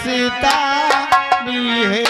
मस्तानी है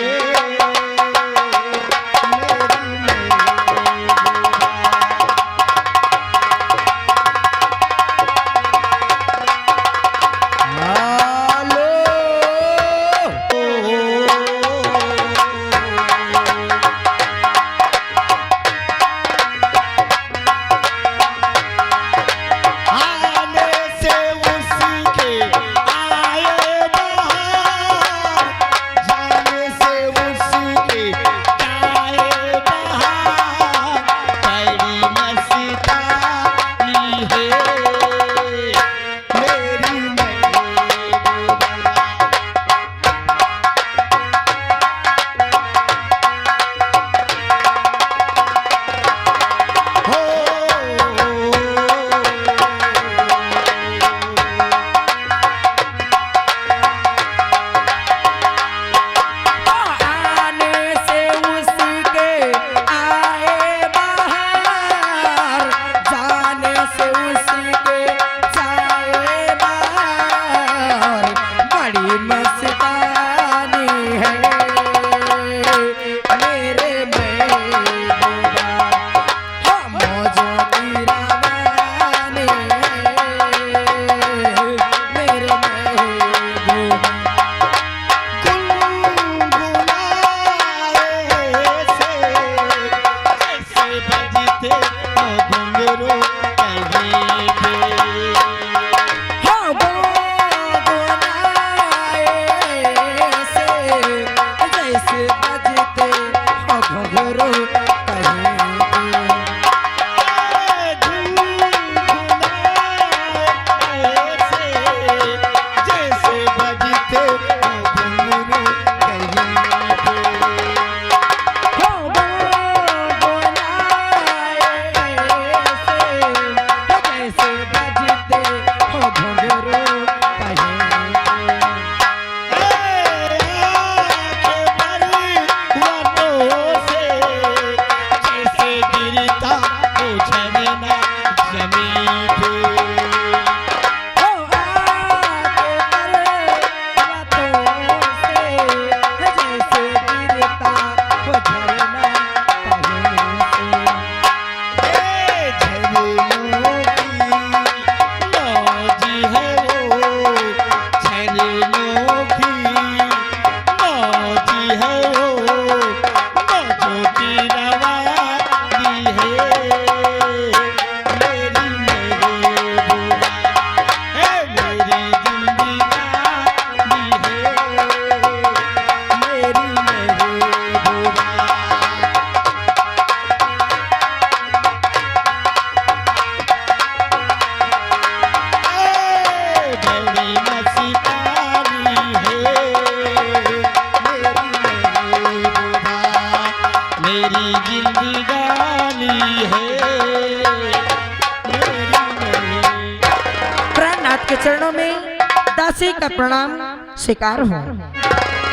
चरणों में दासी का प्रणाम स्वीकार हो।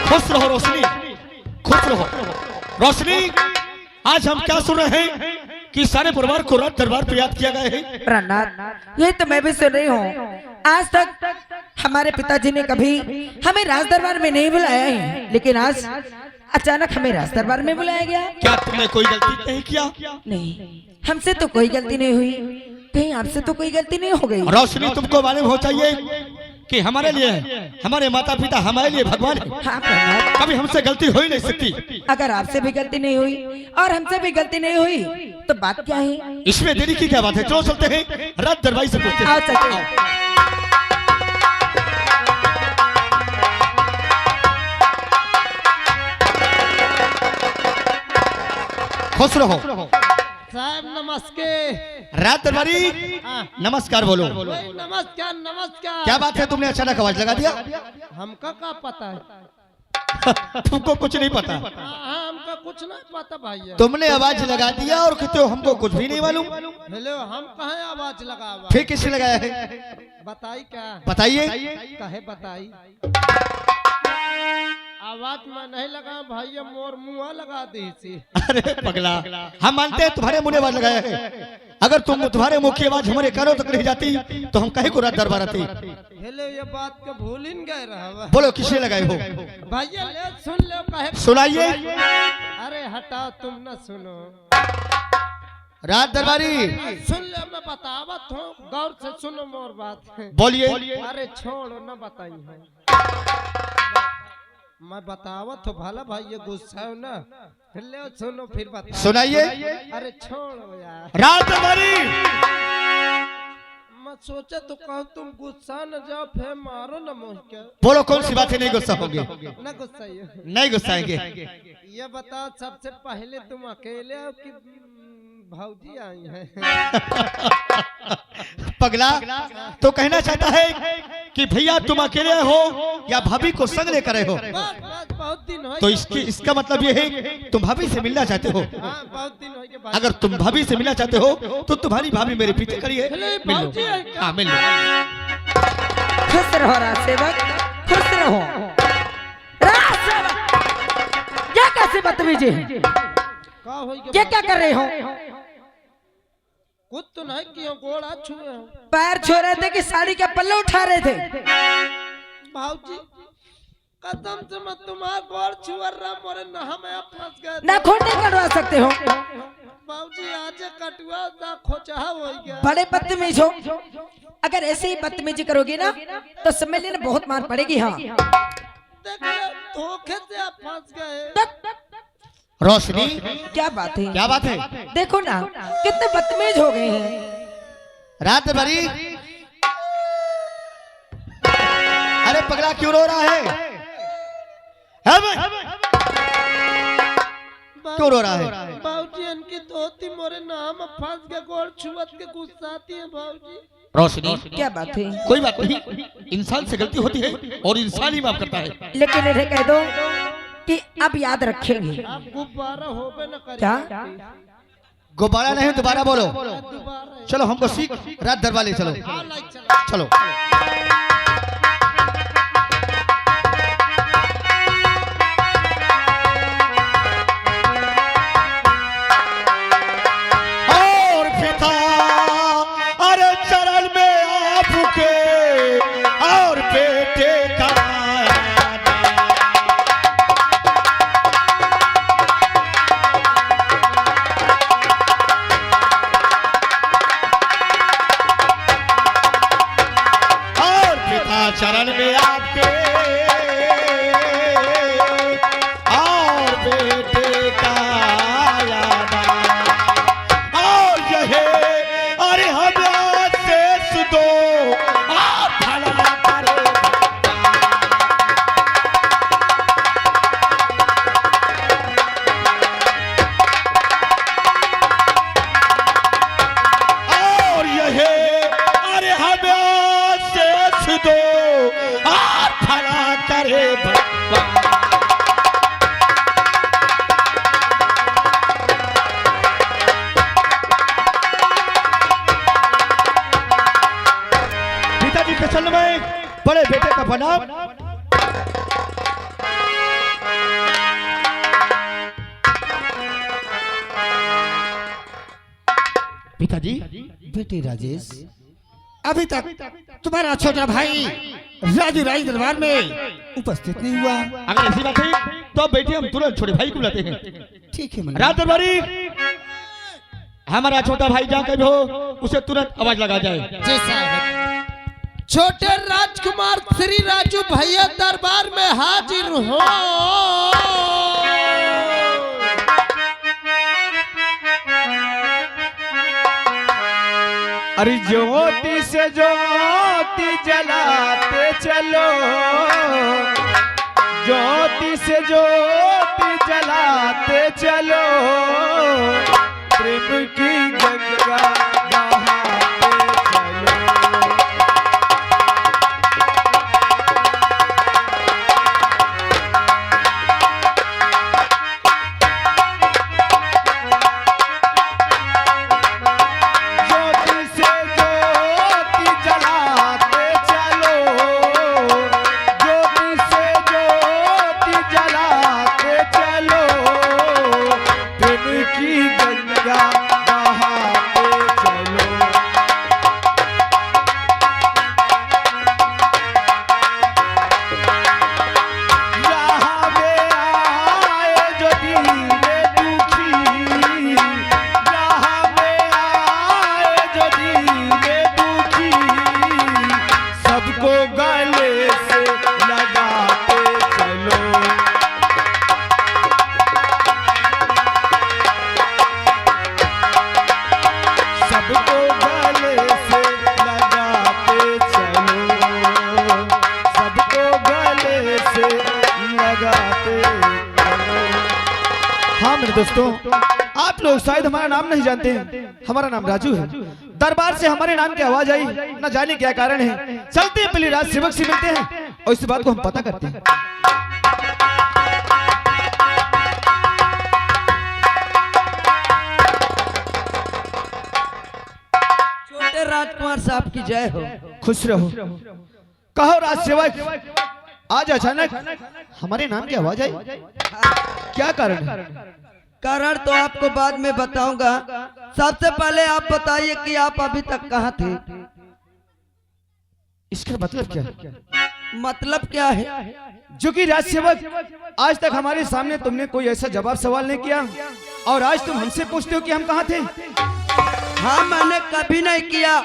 खुश रहो रोशनी, खुश रहो रोशनी। आज हम क्या सुन रहे हैं कि सारे परिवार को रात दरबार पर याद किया गया है। प्राणनाथ, ये तो मैं भी सुन रही हूँ। आज तक हमारे पिताजी ने कभी हमें राज दरबार में नहीं बुलाया है, लेकिन आज अचानक हमें राज दरबार में बुलाया गया। क्या तुमने कोई गलती नहीं किया? नहीं, हमसे तो कोई गलती नहीं हुई। कहीं आपसे तो कोई गलती नहीं हो गई? रोशनी, तुमको मालूम हो चाहिए कि हमारे लिए, हमारे माता पिता हमारे लिए भगवान है। हाँ प्रहलाद, कभी हमसे गलती हो ही नहीं सकती। अगर आपसे भी गलती नहीं हुई और हमसे भी गलती नहीं हुई तो बात क्या है? इसमें देरी की क्या बात है? चलो चलते हैं, रात दरबारी से पूछते हैं। आओ चलते हैं। खुश रहो साहब। नमस्ते। रात दरबारी नमस्कार बोलो। नमस्कार नमस्कार। क्या बात है, तुमने अचानक आवाज लगा दिया? हमका क्या पता है? तुमको कुछ नहीं पता? हमका कुछ नहीं पता भाई। तुमने आवाज लगा दिया और कहते हो हमको कुछ भी नहीं मालूम। हेलो, हम कहे आवाज लगा? फिर किसने लगाया है? बताई क्या? बताइए। कहे बताई। आवाज में नहीं लगा भैया, मोर मुँह लगा दी थी। अरे पगला, हम मानते हैं तुम्हारे मुंह ने आवाज लगाया है। अगर तुम्हारे मुंह की आवाज हमारे कानों तक नहीं जाती तो हम कहीं को रात दरबार आती। हेले ये बात के भूल ही गए रहा। बोलो किसने लगाए हो? भैया ले सुन लो कहे। सुनाइए। अरे हटाओ, तुम न सुनो। रात दरबारी सुन ले, मैं बतावत हूँ, गौर से सुनो मोर बात। बोलिए। अरे छोड़ो न बताई है, मैं बतावत हो भला भाई, ये गुस्सा हो ना। ले सुनो फिर बता। सुनाइए। अरे छोड़ो यार। रात दरबारी मैं सोचा तो कहूँ तुम गुस्सा न जाओ, फिर मारो न मुझ के। बोलो कौन सी बात है नहीं गुस्सा होगी? न गुस्साइए। नहीं गुस्साएंगे। ये बताओ सबसे पहले तुम अकेले हो कि भौजी आई है? पगला, तो कहना चाहता है कि भैया तुम अकेले हो या भाभी को संग लेकर आए हो? बस बहुत दिन हो। तो इसका मतलब ये है तुम भाभी से मिलना चाहते हो। हाँ, बहुत दिन हो गए भाई। अगर तुम भाभी से मिलना चाहते हो तो तुम्हारी भाभी मेरे पीछे खड़ी है, मिल भौजी लो। है क्या? हाँ मिल लो। खुश रहो राज सेवक, खुश रहो। राज सेवक, ये कैसी बदतमीजी है? का होई के ये क्या कर रहे हो? कुछ तो नहीं किया, गोड़ा छुए हो। पैर छू रहे थे कि साड़ी के पल्ले उठा रहे थे? भाऊजी कसम से मैं तुम्हारा गोड़ छुआ रहा, मोरे नहा में अब फंस गए। नाखून नहीं कटवा सकते हो? भाऊजी आज कटवा दा खोचा हो गया। बड़े बदतमीज हो। अगर ऐसे ही बदतमीजी करोगे ना तो समझ लेना बहुत मार पड़ेगी। हाँ देख लो, धोखे से आप फंस गए। रोशनी, क्या बात है? क्या बात है? देखो ना कितने बदतमीज हो गए हैं। रात दरबारी, अरे पगला क्यों रो रहा है? क्यों रो रहा है? भाऊजी इनकी धोती मोरे नाम फंस गए, गोड़ छुअत के गुस्साती है भाऊजी। रोशनी, क्या बात है? कोई बात नहीं, इंसान से गलती होती है और इंसान ही माफ करता है। लेकिन इन्हें कह दो कि अब याद रखेंगे। आप गुब्बारा होबे न करे। क्या? गुब्बारा नहीं, दोबारा बोलो। दोबारा चलो हमको सीख रात दरबार ले चलो। हाँ, लाइक चला। चलो। और पिता अरे चरण में आपके और बेटे का चरण में आपके और बेटे का याद और यही अरे हम शेष दो और भला करे और यही अरे हम शेष दो और भला करे भगवान। पिताजी के चरण में बड़े बेटे का प्रणाम। पिताजी, बेटे राजेश, अभी तक तुम्हारा छोटा भाई राजू राज दरबार में उपस्थित नहीं हुआ। अगर ऐसी बात है तो बेटे हम तुरंत छोटे भाई को बुलाते हैं। ठीक है रात दरबारी, हमारा छोटा भाई जहाँ कभी हो उसे तुरंत आवाज लगा जाए। जी साहब। छोटे राजकुमार श्री राजू भैया दरबार में हाजिर हो। अरे ज्योति से ज्योति जलाते चलो, ज्योति से ज्योति जलाते चलो, प्रेम की गंगा बहाते चलो। गले से लगाते चलो। सबको गले से लगाते चलो, सबको गले से लगाते चलो। हाँ मेरे दोस्तों, आप लोग शायद हमारा नाम नहीं जानते हैं। हमारा नाम राजू है। दरबार से हमारे नाम की आवाज आई, न जाने क्या कारण है। चलते हैं पहले राज सेवक से मिलते हैं और इस बात को हम पता करते हैं। छोटे राजकुमार साहब की जय हो। खुश रहो। कहो राज सेवक, आज अचानक हमारे नाम की आवाज आई, क्या कारण है? कारण तो आपको बाद में बताऊंगा। सबसे पहले आप बताइए कि आप अभी तक कहाँ थे? इसका मतलब क्या है? मतलब क्या है? जो कि राज सेवक, आज तक हमारे सामने तुमने कोई ऐसा जवाब सवाल नहीं किया और आज तुम हमसे पूछते हो कि हम कहाँ थे। हाँ, मैंने कभी नहीं किया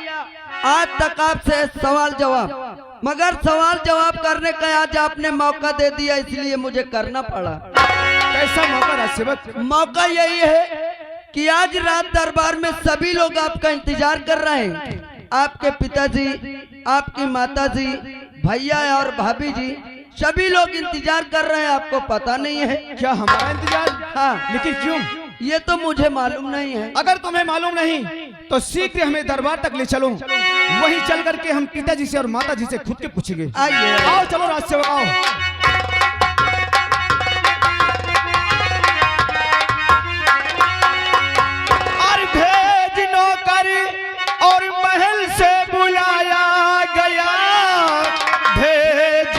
आज तक आपसे सवाल जवाब, मगर सवाल जवाब करने का आज आपने मौका दे दिया, इसलिए मुझे करना पड़ा। कैसा मौका राज सेवक? मौका यही है कि आज रात दरबार में सभी लोग आपका इंतजार कर रहे हैं। आपके पिताजी, आपकी माताजी, भैया और भाभी जी, सभी लोग इंतजार कर रहे हैं। आपको पता नहीं है क्या हमारा इंतजार? हाँ, लेकिन क्यों? ये तो मुझे मालूम नहीं है। अगर तुम्हें मालूम नहीं तो शीघ्र हमें दरबार तक ले चलो, वहीं चल करके हम पिताजी से और माताजी से खुद के पूछेंगे। आइए। आओ चलो राज सेवक आओ। और भेज नौकर और महल से बुलाया गया, भेज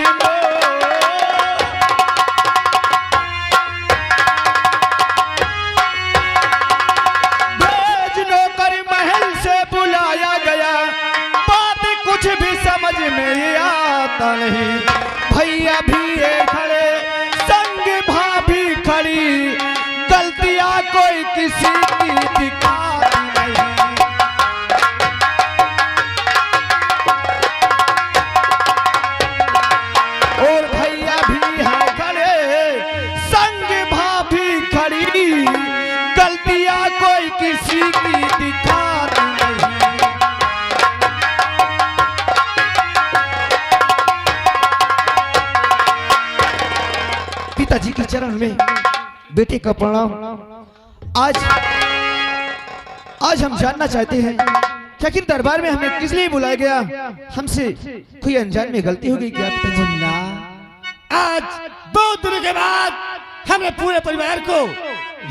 नौकर महल से बुलाया गया, बात कुछ भी समझ में आता नहीं। भैया भी ये खड़े, संग भाभी खड़ी, गलतियां कोई किसी की दिखाती नहीं। और भैया भी है खड़े, संग भाभी खड़ी, गलतियां कोई किसी की दिखाती नहीं। पिताजी के चरण में बेटे का प्रणाम। आज हम जानना चाहते हैं कि आखिर दरबार में हमें किस लिए बुलाया गया? हमसे कोई अनजान में गलती हो गई क्या पिताजी? आज बहुत दिनों के बाद हमने पूरे परिवार को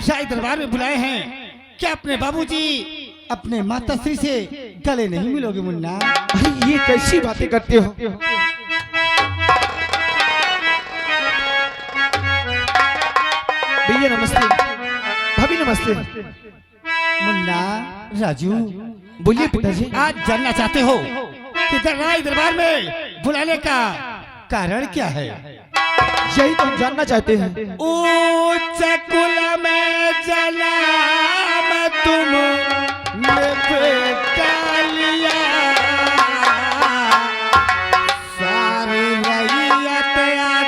शाही दरबार में बुलाए हैं। क्या अपने बाबूजी, अपने माता श्री से गले नहीं मिलोगे मुन्ना? अरे ये कैसी बातें करते हो? भैया नमस्ते, भाभी नमस्ते। मुन्ना, राजू, बोलिए पिताजी। आज जानना चाहते हो कि दरबार में बुलाने का कारण क्या है? यही तो हम जानना चाहते हैं। उच्च कुल में जन्म तुमने बेटा लिया, सारी रैयत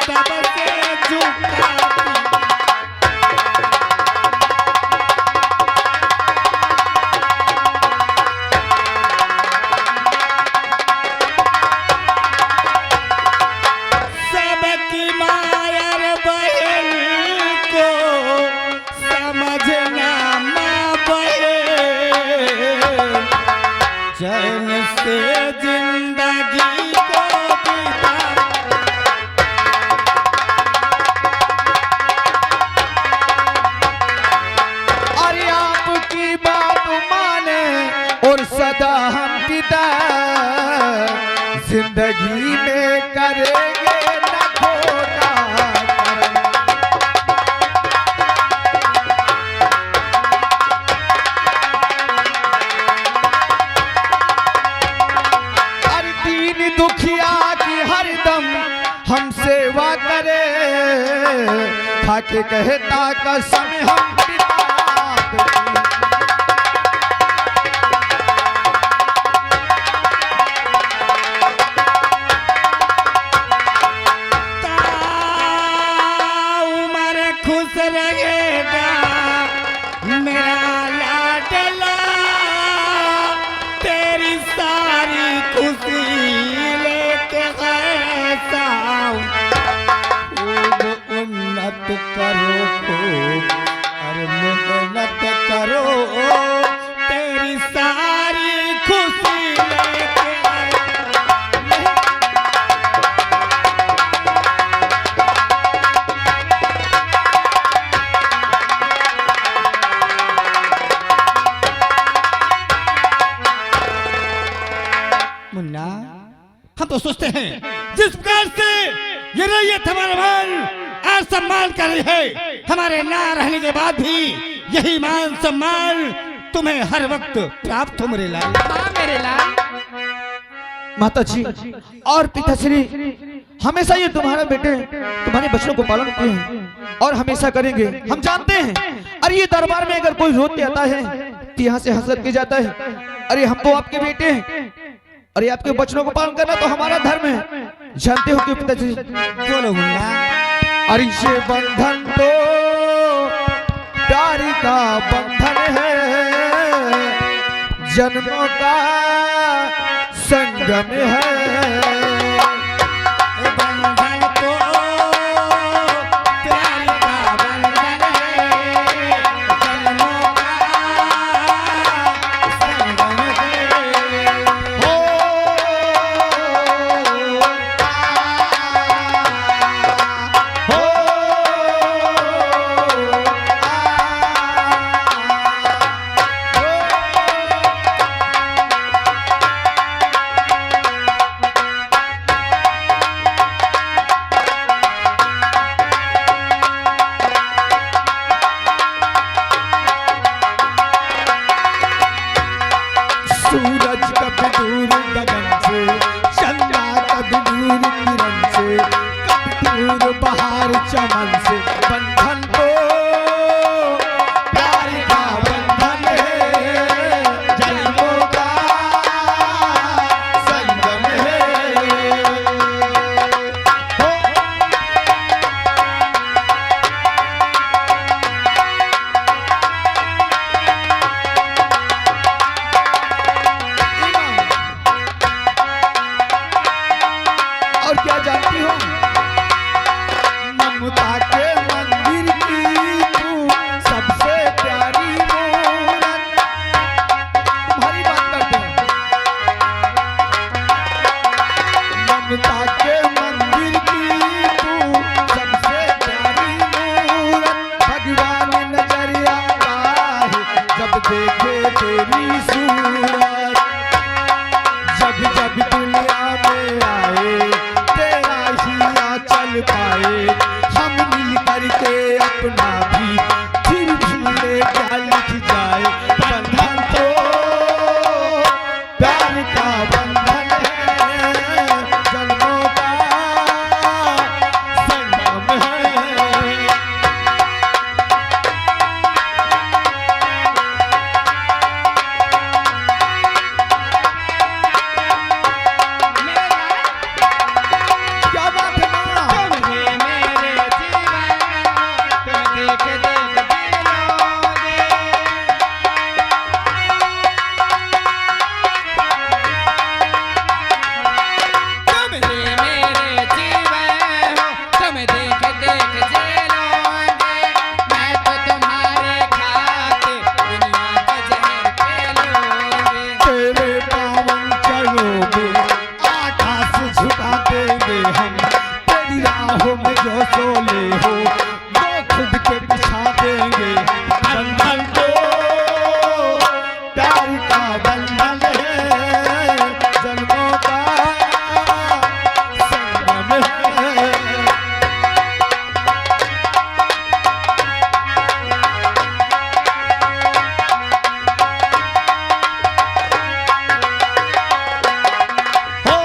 अदब से झुकाती। सबकी मायर बहन को समझना माँ बहन, चैन से जिंदगी को बिता। अरे आपकी बात माने और सदा हम पिता जिंदगी में करेंगे न खोटा कर्म। हर दीन दुखिया की हरदम हम सेवा करे, खाके कहता कसम हम पिता तेरी। से ये रैयत हमारा मान और सम्मान कर रही है। हमारे ना रहने के बाद भी यही मान सम्मान तुम्हें हर वक्त प्राप्त हो मेरे लाल। हाँ मेरे लाल। माता जी और पिताश्री हमेशा ये तुम्हारे बेटे तुम्हारे बच्चों को पालन किए हैं और हमेशा करेंगे, हम जानते हैं। अरे ये दरबार में अगर कोई रोते आता है तो यहाँ से हंसत किया जाता है। अरे हम तो आपके बेटे हैं, अरे आपके बच्चों को पालन करना तो हमारा धर्म है, जानते हो क्यों पिताजी? बोलो मुन्ना। अरे ये बंधन तो प्यार का बंधन है, जन्मों का संगम है। बंधन तो प्यार का बंधन है, जन्मों का संगम है। हो सूरज कब दूर गगन से, चंदा कब दूर किरण से, कब दूर बहार चमन से। बंधन तो प्यार का बंधन है, जन्मों का संगम है। हो और क्या जानती हो? ममता के मंदिर की तू सबसे प्यारी मूरत। तुम्हारी बात करते हैं। ममता के मंदिर की तू सबसे प्यारी मूरत। भगवान नजर आता है जब देखे तेरी सूरत। जब जब दुनिया में आए तेरा ही चल पाए, हम मिल करके अपना भी फिर भूले क्या लिख जाए। बंधन तो प्यार का बंधन है, जन्मों का संगम है। क्या बात है माँ? तुम्हें मेरे जीवन तुम देख देख जिलोगे। तुम्हें मेरे जीवन तुम देख देख जिलोगे। मैं तो तुम्हारे खातिर दुनिया का जहर पेलोगे। तेरे पावन चरणों में आकाश झुका देंगे हम। तेरी राहों में जो सोले हो वो खुद के बिछा देंगे। बंधन तो प्यार का बंधन है, जन्मों का संगम है। हो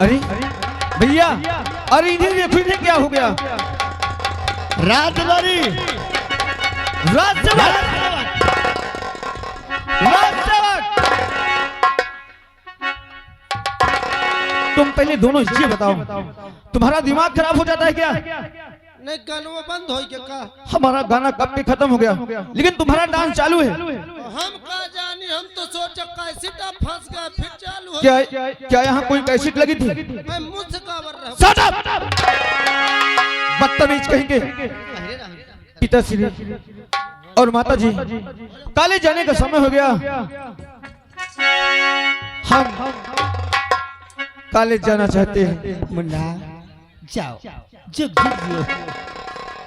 अरे भैया, अरे इधर देखो, इधर क्या हो गया? राजदरी राजसेवक, राजसेवक, तुम पहले दोनों ये बताओ, तुम्हारा दिमाग खराब हो जाता है क्या? नहीं गानवा बंद हो गया का? हमारा गाना कब भी खत्म हो गया, लेकिन तुम्हारा डांस चालू है। हम का जानी, हम तो सोचा कैसेट फंस गया फिर चालू हो। क्या यहाँ कोई कैसेट लगी थी? मैं मुंह से काबर रहा हूँ। Shut up! बदतमीज कहेंगे। पिताश्री और माताजी, काले जाने का समय हो गया। हम कॉलेज जाना चाहते हैं। मुन्ना जाओ, जुग जुग जियो।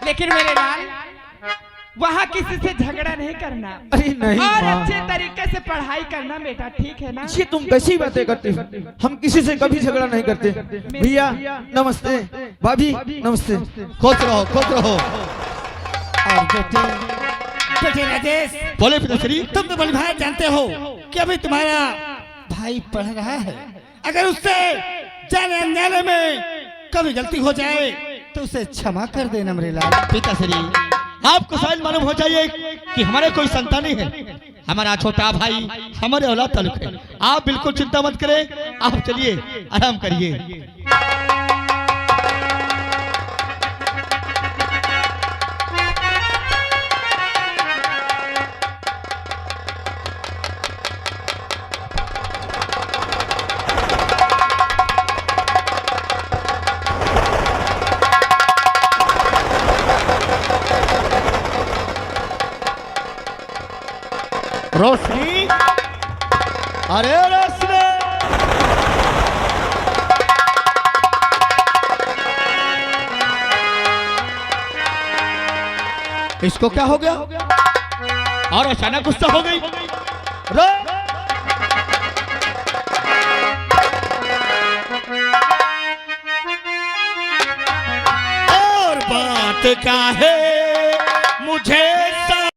लेकिन मेरे लाल वहाँ किसी से झगड़ा नहीं करना अरे नहीं और माँ। अच्छे तरीके से पढ़ाई करना बेटा, ठीक है ना? ये तुम कैसी बातें करते हो? हम किसी से कभी झगड़ा नहीं करते। भैया नमस्ते, भाभी नमस्ते। खुश रहो, खुश रहो। और बेटे, बेटे राजेश, बोले पिताश्री, तुम तो बड़ी भाई जानते हो कि अभी तुम्हारा भाई पढ़ रहा है। अगर उससे जाने अनजाने में कभी गलती हो जाए तो उसे क्षमा कर देना मेरे लाल। पिताश्री, आपको शायद मालूम हो जाइए कि हमारे कोई संतान नहीं है। हमारा छोटा भाई हमारे औलाद ताल्लुक है। आप बिल्कुल चिंता मत करें, आप चलिए आराम करिए। रोशनी, अरे रोशनी, इसको क्या हो गया और अचानक गुस्सा हो गई? और बात का है